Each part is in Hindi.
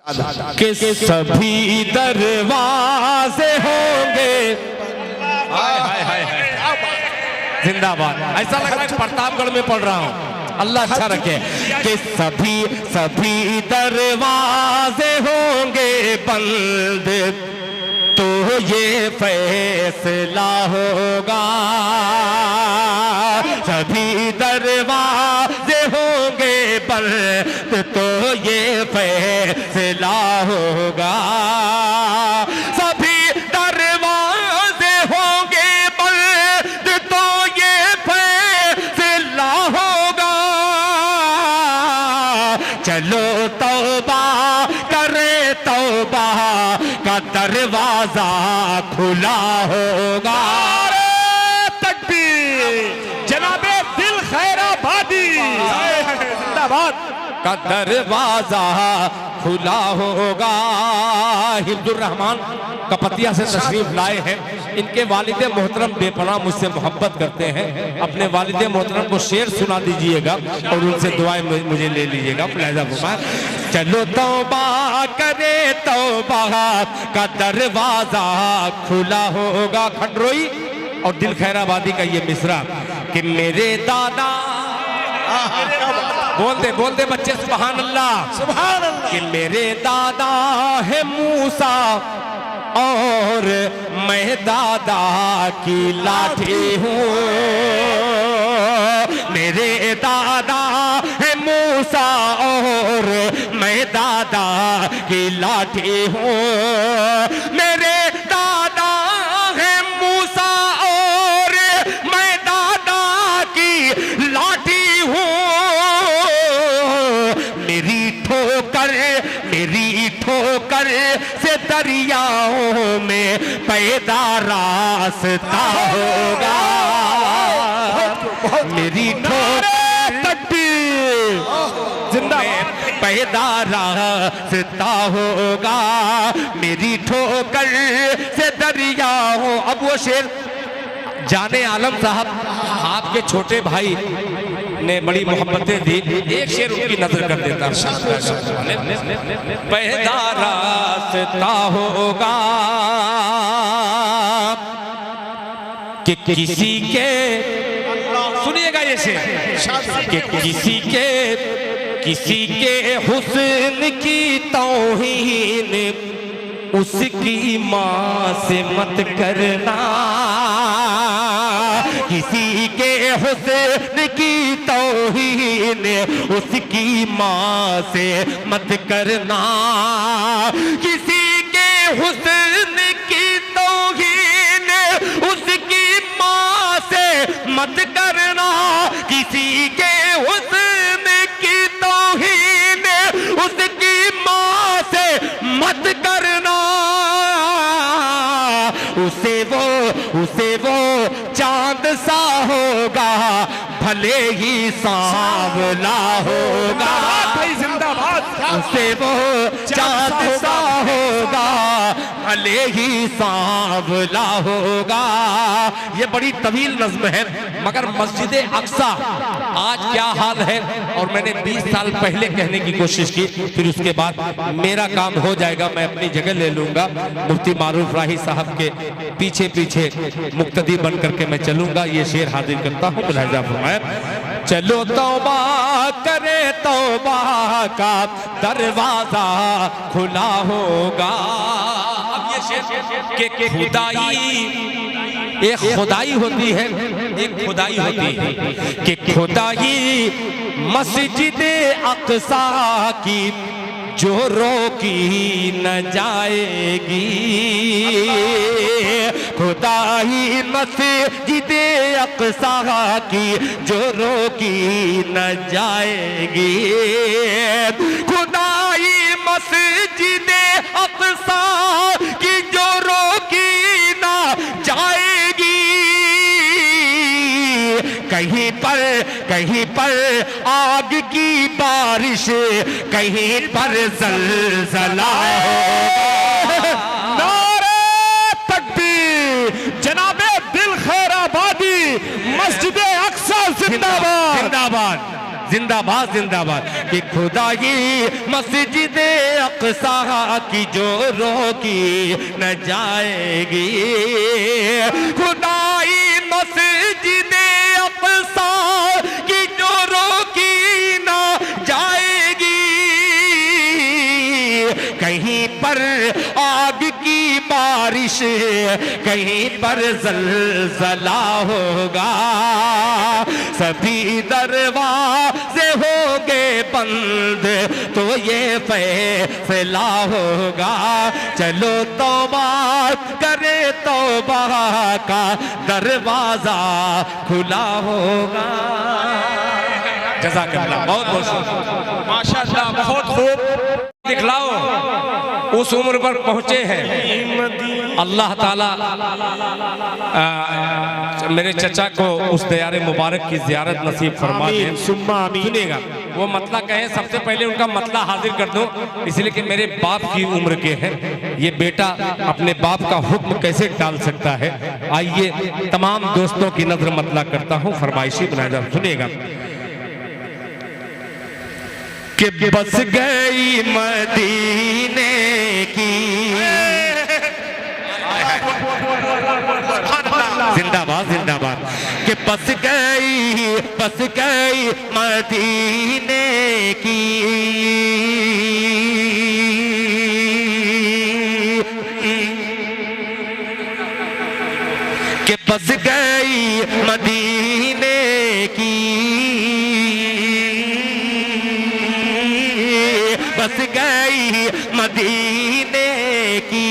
कि सभी दरवाजे होंगे। हाय हाय हाय हाय, जिंदाबाद। ऐसा लग रहा है प्रतापगढ़ में पढ़ रहा हूँ। अल्लाह अच्छा रखे। कि सभी दरवाजे होंगे बंद, तो ये फैसला होगा। सभी दरवाजे होंगे बंद, तो ये फैसला होगा। सभी दरवाजे होंगे बंद, तो ये फैसला होगा। चलो तौबा करे, तौबा का दरवाजा खुला होगा। जनाबे दिल खैराबादी जिंदाबाद का दरवाजा खुला होगा। हिब्दुर रहमान कपतिया से तशरीफ लाए हैं। इनके वालिद मोहतरम बेपनाह मुझसे मोहब्बत करते हैं। अपने वालिद मोहतरम को शेर सुना दीजिएगा और उनसे दुआएं मुझे ले लीजिएगा। प्लेज़ा फरमाएं। चलो तौबा करे, तौबा का दरवाजा खुला होगा। खंडरोई और दिल खैराबादी का ये मिसरा कि मेरे दादा, बोल दे बच्चे सुभान अल्लाह, सुभान अल्लाह। कि मेरे दादा है मूसा और मैं दादा की लाठी हूँ। मेरे दादा है मूसा और मैं दादा की लाठी हूँ। मेरे दादा है मूसा और मैं दादा की लाठी हूँ। मेरी ठोकर से दरियाओं में पैदा रास्ता होगा। मेरी ठोकर जिंदा पैदा रास्ता होगा। मेरी ठोकर से दरियाओं। अब वो शेर जाने आलम साहब आपके छोटे भाई ने बड़ी मोहब्बतें दी। एक शेर उनकी नजर कर देता। पैदा रास्ता होगा कि किसी के, सुनिएगा ये शेर, कि किसी के हुस्न की तौहीन उसकी माँ से मत करना। किसी के हुस्न की तौहीन उसकी माँ से मत करना। किसी के हुस्न की तौहीन उसकी माँ से मत करना। किसी के हुस्न की तौहीन उसकी माँ से मत करना। उसे वो चांद सा होगा भले ही सांवला होगा। उसे वो चांद सा होगा भले ही सांवला होगा। ये बड़ी तवील नज़्म है मगर मस्जिद अक्सा आज क्या हाल है, और मैंने 20 साल पहले कहने की कोशिश की। फिर उसके बाद मेरा काम हो जाएगा, मैं अपनी जगह ले लूंगा। मुफ्ती मारूफ राही साहब के पीछे पीछे मुक्तदी बन करके मैं चलूंगा। ये शेर हाजिर करता हूँ। मुलाहिजा फरमाएं। चलो तौबा करे, तौबा का दरवाजा खुला होगा। अब ये शेर के खुदाई, एक खुदाई होती है, एक खुदाई होती है कि खुदाई मस्जिद अक्सा की जो रोकी न जाएगी। खुदाई मस्जिद अक्सा की जो रोकी न जाएगी। खुदाई मस्जिद अक्सा की जो रोकी न जाएगी। कहीं पर आग की बारिश, कहीं पर ज़लज़ला होगा। नारे तकबीर। जनाबे दिल खैराबादी मस्जिद अक्सा जिंदाबाद। जिंदाबाद जिंदाबाद जिंदाबाद कि खुदाई मस्जिद अक़सा की जो रोकी न जाएगी, खुदाई मस्जिद अक़सा की जो रोकी न जाएगी, कहीं पर आग की बारिश, कहीं पर ज़लज़ला होगा, सभी दरवाजे होंगे बंद तो ये फैसला होगा। चलो तौबा करे, तौबा का दरवाजा खुला होगा। जज़ाकल्लाह, बहुत बहुत माशाअल्लाह, बहुत खूब दिखलाओ। उस उम्र पर पहुंचे हैं, अल्लाह ताला मेरे चचा को उस दयारे मुबारक की ज़ियारत नसीब फरमा दे। सुनिएगा, वो मतला कहें, सबसे पहले उनका मतला हाजिर कर दूं, इसलिए कि मेरे बाप की उम्र के हैं। ये बेटा अपने बाप का हुक्म कैसे टाल सकता है। आइए तमाम दोस्तों की नजर मतला करता हूँ, फरमाइशी बनाया। सुनिएगा कि बस गई मदीने की, जिंदाबाद जिंदाबाद, कि बस गई मदीने की, कि बस गई मदीने की, बस गई मदीने की,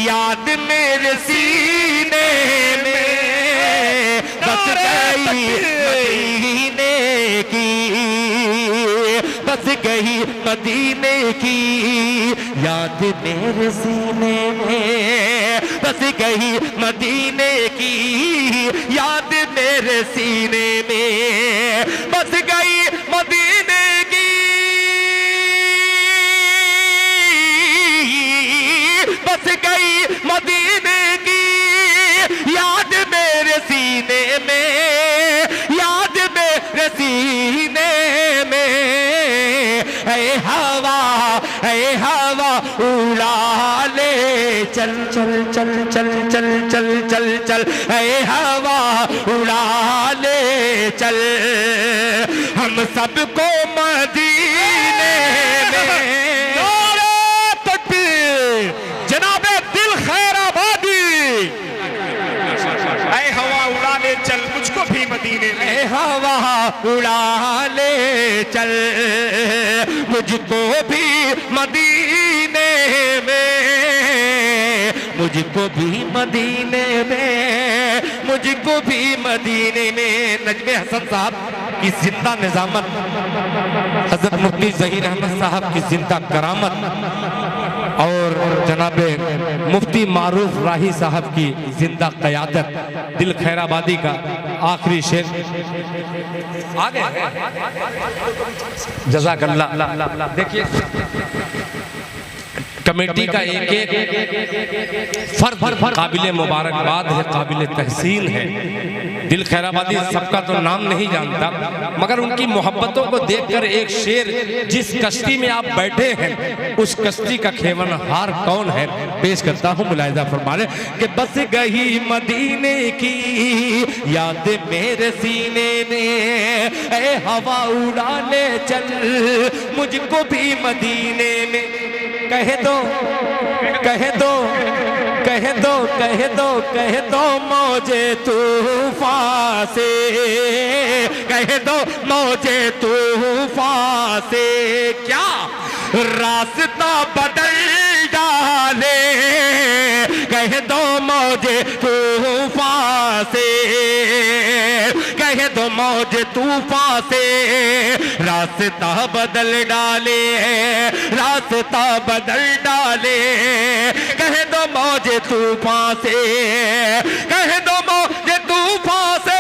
याद मेरे सीने में बस गई मदीने की, बस गई मदीने की, याद मेरे सीने में बस गई मदीने की, याद मेरे सीने में बस गई मदीने की, बस गई मदीने की, याद मेरे सीने में, याद मेरे सीने में। ऐ हवा उड़ा ले, चल चल चल चल चल चल चल चल, ऐ हवा उड़ा ले चल, हम सबको मदीने में। जनाबे दिल खैराबादी, ऐ हवा उड़ा ले चल, मुझको भी मदीने में। ऐ हवा उड़ा ले चल, मुझको भी मदीने में, मुझको भी मदीने में, मुझको भी मदीने में। नजमे हसन साहब की जिंदा निजामत, हजरत मुफ्ती ज़हीर अहमद साहब की जिंदा करामत, और जनाबे मुफ्ती मारूफ राही साहब की जिंदा क़यादत, दिल खैराबादी का आखिरी शेर आगे। जज़ाकल्लाह। देखिए कमेटी का एक एक फर्द काबिल मुबारकबाद है, काबिल तहसीन है। दिल खैराबादी सबका तो नाम नहीं जानता, मगर उनकी मोहब्बतों को देखकर एक शेर, जिस कश्ती में आप बैठे हैं उस कश्ती का खेवनहार कौन है, पेश करता हूँ। मुलाहिजा फरमा ले कि बस गई मदीने की, याद मेरे सीने में, ऐ हवा उड़ा ले चल, मुझको भी मदीने में। कह दो कह दो कह दो कह दो कह दो मौजे तूफान से, कह दो मौजे तूफान से, क्या रास्ता बदल डाले, कह दो मौजे तूफान से, कह दो मौजे तूफान से, रास्ता बदल डाले, रास्ता बदल डाले, कह दो मौजे तूफान से, कह दो मौजे तूफान से,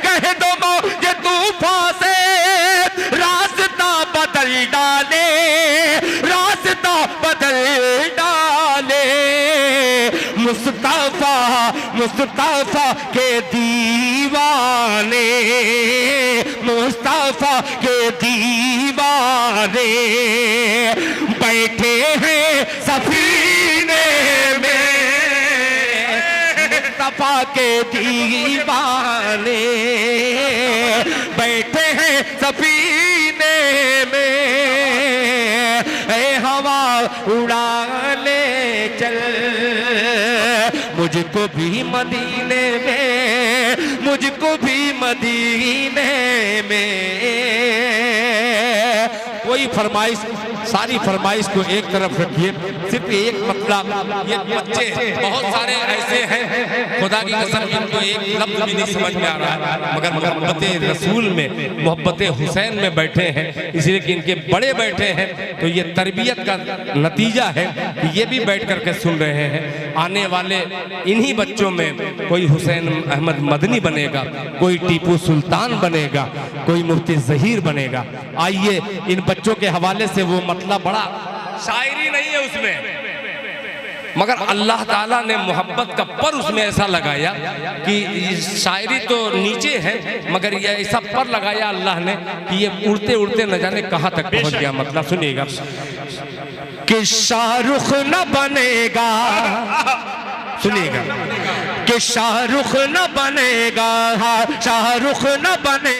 कह दो मौजे तूफान से, रास्ता बदल डाले, रास्ता बदल डाले। मुस्तफा मुस्तफा के दीवाने, मुस्तफा के दीवाने बैठे हैं सफीने में, मुस्तफा के दीवाने बैठे हैं सफीने में। ए हवा उड़ा ले चल मुझको भी मदीने में, मुझको भी मदीने में। कोई फरमाइश, सारी फरमाइश को एक तरफ रखिए, सिर्फ एक मतलब, ये बच्चे बहुत सारे ऐसे हैं खुदा की कसम इनको एक लफ्ज भी नहीं समझ में आ रहा है, मगर मोहब्बत रसूल में, मोहब्बत हुसैन में बैठे हैं, इसलिए कि इनके बड़े बैठे हैं। तो ये तरबियत का नतीजा है कि ये भी बैठ करके सुन रहे हैं। आने वाले इन्हीं बच्चों में कोई हुसैन अहमद मदनी बनेगा, कोई टीपू सुल्तान बनेगा, कोई मुफ्ती ज़हीर बनेगा। आइए इन बच्चों के हवाले से वो मतलब, बड़ा शायरी नहीं है उसमें, मगर अल्लाह ताला ने मोहब्बत का पर उसमें ऐसा लगाया कि शायरी तो नीचे है मगर ये ऐसा पर लगाया अल्लाह ने कि ये उड़ते उड़ते न जाने कहाँ तक पहुँच गया। मतलब सुनिएगा कि शाहरुख न बनेगा, सुनिएगा कि शाहरुख न बनेगा, शाहरुख न बने